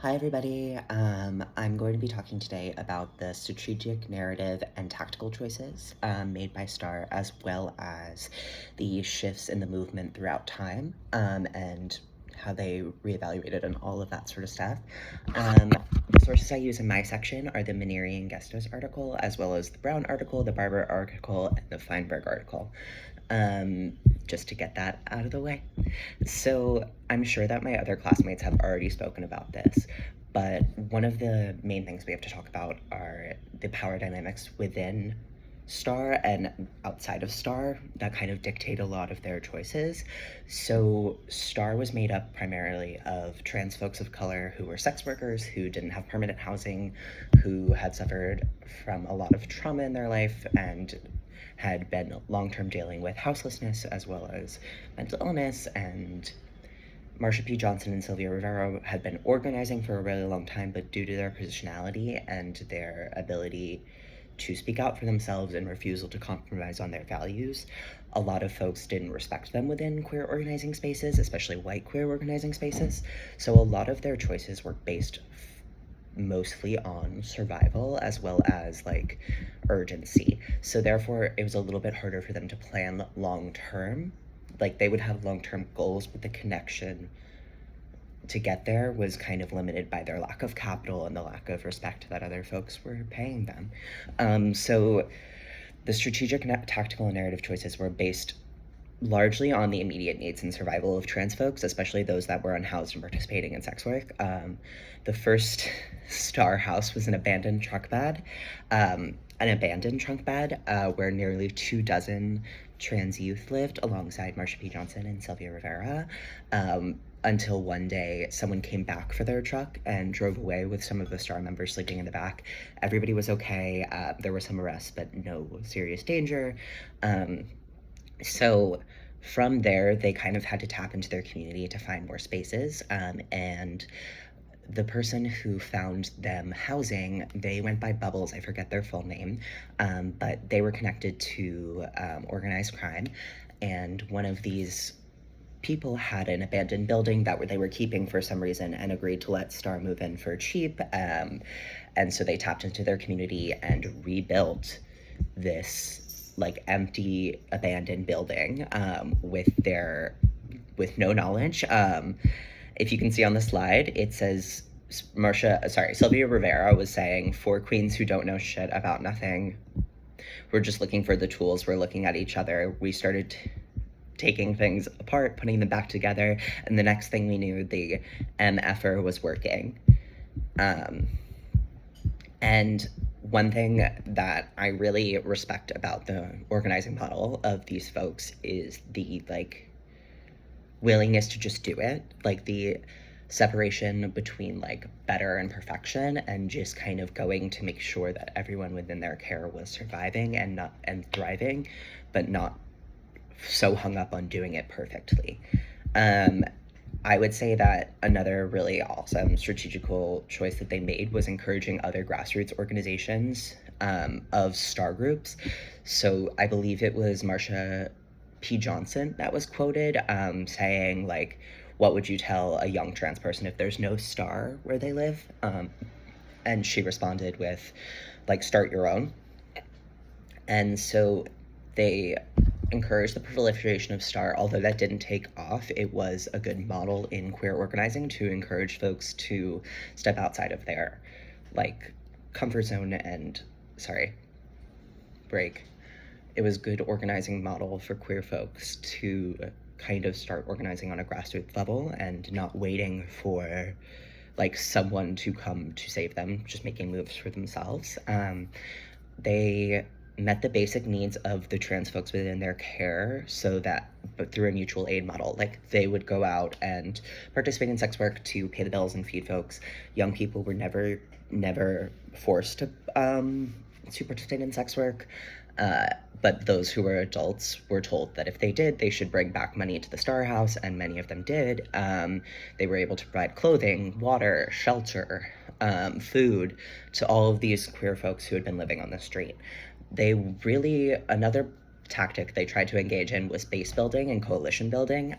Hi, everybody. I'm going to be talking today about the strategic, narrative, and tactical choices made by Star, as well as the shifts in the movement throughout time and how they reevaluated and all of that sort of stuff. The sources I use in my section are the Maneri and Gestos article, as well as the Brown article, the Barber article, and the Feinberg article. Just to get that out of the way. So I'm sure that my other classmates have already spoken about this, but one of the main things we have to talk about are the power dynamics within Star and outside of Star that kind of dictate a lot of their choices. So Star was made up primarily of trans folks of color who were sex workers, who didn't have permanent housing, who had suffered from a lot of trauma in their life and had been long-term dealing with houselessness as well as mental illness. And Marsha P. Johnson and Sylvia Rivera had been organizing for a really long time, but due to their positionality and their ability to speak out for themselves and refusal to compromise on their values, a lot of folks didn't respect them within queer organizing spaces, especially white queer organizing spaces. So a lot of their choices were based mostly on survival as well as like urgency. So therefore it was a little bit harder for them to plan long term. Like they would have long term goals, but the connection to get there was kind of limited by their lack of capital and the lack of respect that other folks were paying them. So the strategic, tactical, and narrative choices were based largely on the immediate needs and survival of trans folks, especially those that were unhoused and participating in sex work. The first Star house was an abandoned trunk bed, where nearly 24 trans youth lived alongside Marsha P. Johnson and Sylvia Rivera. Until one day someone came back for their truck and drove away with some of the Star members sleeping in the back. Everybody was okay. There were some arrests, but no serious danger. So from there, they kind of had to tap into their community to find more spaces. And the person who found them housing, they went by Bubbles. I forget their full name, but they were connected to organized crime. And one of these people had an abandoned building that they were keeping for some reason and agreed to let Star move in for cheap. And so they tapped into their community and rebuilt this like empty abandoned building with no knowledge. If you can see on the slide, it says Sylvia Rivera was saying, "For queens who don't know shit about nothing, we're just looking for the tools. We're looking at each other. We started taking things apart, putting them back together, and the next thing we knew, the MFR was working." And one thing that I really respect about the organizing model of these folks is the like willingness to just do it, like the separation between like better and perfection, and just kind of going to make sure that everyone within their care was surviving and thriving, but not so hung up on doing it perfectly. I would say that another really awesome strategical choice that they made was encouraging other grassroots organizations of Star groups. So I believe it was Marsha P. Johnson that was quoted saying, like, what would you tell a young trans person if there's no Star where they live? And she responded with, like, start your own. And so they encouraged the proliferation of Star. Although that didn't take off, it was a good model in queer organizing to encourage folks to step outside of their like comfort zone and break. It was good organizing model for queer folks to kind of start organizing on a grassroots level and not waiting for like someone to come to save them, just making moves for themselves. They met the basic needs of the trans folks within their care, so that, but through a mutual aid model, like they would go out and participate in sex work to pay the bills and feed folks. Young people were never forced to participate in sex work, but those who were adults were told that if they did, they should bring back money to the Star House, and many of them did. They were able to provide clothing, water, shelter, food to all of these queer folks who had been living on the street. They really, another tactic they tried to engage in was base building and coalition building.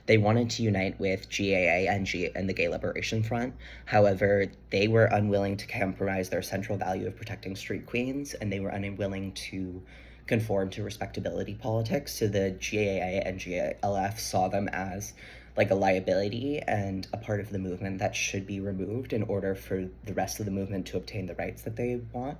They wanted to unite with GAA and the Gay Liberation Front. However, they were unwilling to compromise their central value of protecting street queens, and they were unwilling to conform to respectability politics. So the GAA and GLF saw them as like a liability and a part of the movement that should be removed in order for the rest of the movement to obtain the rights that they want.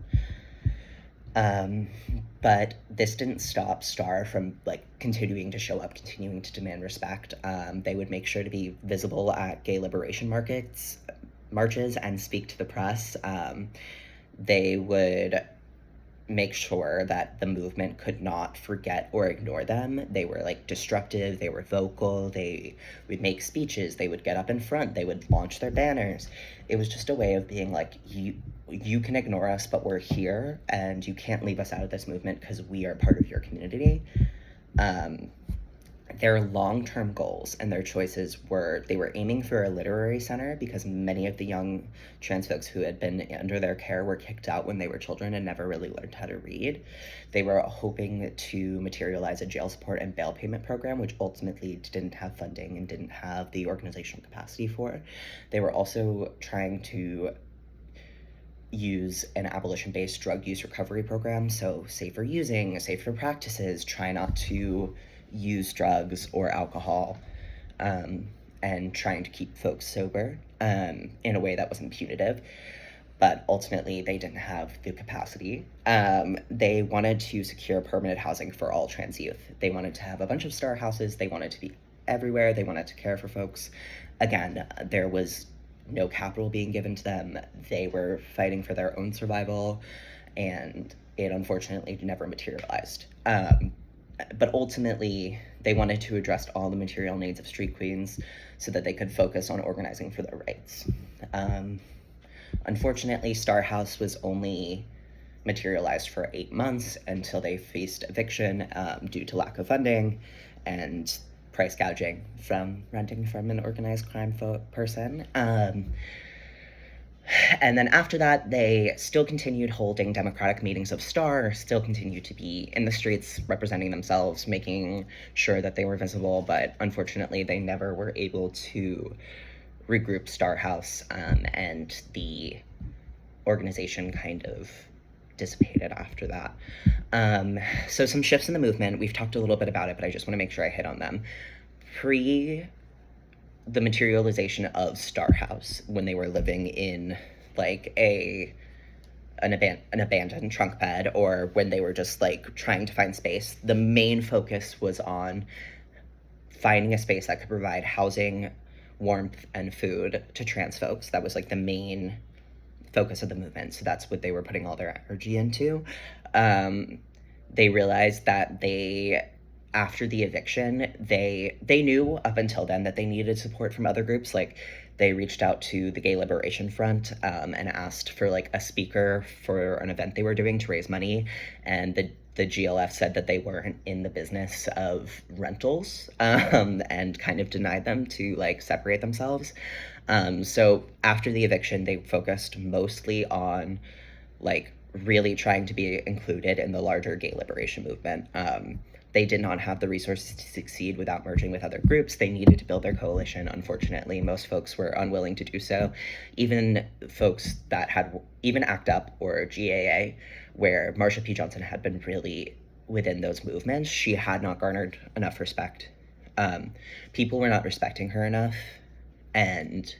But this didn't stop STAR from like continuing to show up, continuing to demand respect. They would make sure to be visible at gay liberation marches, and speak to the press. They would make sure that the movement could not forget or ignore them. They were like destructive, they were vocal, they would make speeches, they would get up in front, they would launch their banners. It was just a way of being like, you can ignore us, but we're here, and you can't leave us out of this movement because we are part of your community. Their long-term goals and their choices they were aiming for a literary center because many of the young trans folks who had been under their care were kicked out when they were children and never really learned how to read. They were hoping to materialize a jail support and bail payment program, which ultimately didn't have funding and didn't have the organizational capacity for. They were also trying to use an abolition-based drug use recovery program, so safer using, safer practices, try not to use drugs or alcohol, and trying to keep folks sober in a way that wasn't punitive. But ultimately, they didn't have the capacity. They wanted to secure permanent housing for all trans youth. They wanted to have a bunch of STAR houses. They wanted to be everywhere. They wanted to care for folks. Again, there was no capital being given to them. They were fighting for their own survival, and it unfortunately never materialized. But ultimately, they wanted to address all the material needs of street queens so that they could focus on organizing for their rights. Unfortunately, Star House was only materialized for 8 months until they faced eviction due to lack of funding and price gouging from renting from an organized crime person. And then after that, they still continued holding democratic meetings of STAR, still continued to be in the streets representing themselves, making sure that they were visible, but unfortunately they never were able to regroup STAR House, and the organization kind of dissipated after that. So some shifts in the movement, we've talked a little bit about it, but I just want to make sure I hit on them. The materialization of Star House, when they were living in like an abandoned trunk bed, or when they were just like trying to find space, the main focus was on finding a space that could provide housing, warmth, and food to trans folks. That was like the main focus of the movement. So that's what they were putting all their energy into. They realized that after the eviction, they knew up until then that they needed support from other groups. Like, they reached out to the Gay Liberation Front and asked for like a speaker for an event they were doing to raise money, and the GLF said that they weren't in the business of rentals, and kind of denied them to like separate themselves. So after the eviction, they focused mostly on like really trying to be included in the larger gay liberation movement. They did not have the resources to succeed without merging with other groups. They needed to build their coalition. Unfortunately, most folks were unwilling to do so. Even folks that even ACT UP or GAA, where Marsha P. Johnson had been really within those movements, she had not garnered enough respect. People were not respecting her enough, and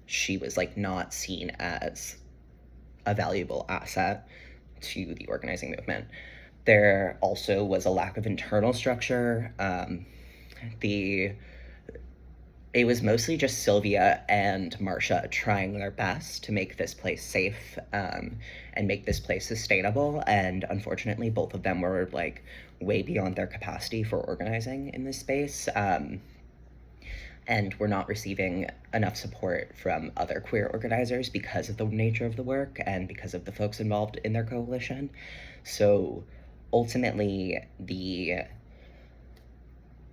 she was like not seen as a valuable asset to the organizing movement. There also was a lack of internal structure. It was mostly just Sylvia and Marsha trying their best to make this place safe, and make this place sustainable. And unfortunately, both of them were like way beyond their capacity for organizing in this space, and were not receiving enough support from other queer organizers because of the nature of the work and because of the folks involved in their coalition. So ultimately, the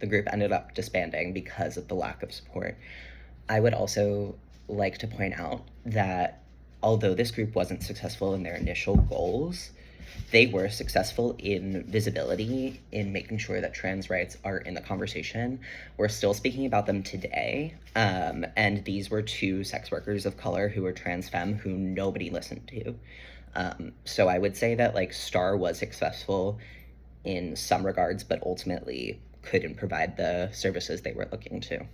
group ended up disbanding because of the lack of support. I would also like to point out that although this group wasn't successful in their initial goals, they were successful in visibility, in making sure that trans rights are in the conversation. We're still speaking about them today. And these were two sex workers of color who were trans femme who nobody listened to. So I would say that like Star was successful in some regards, but ultimately couldn't provide the services they were looking to.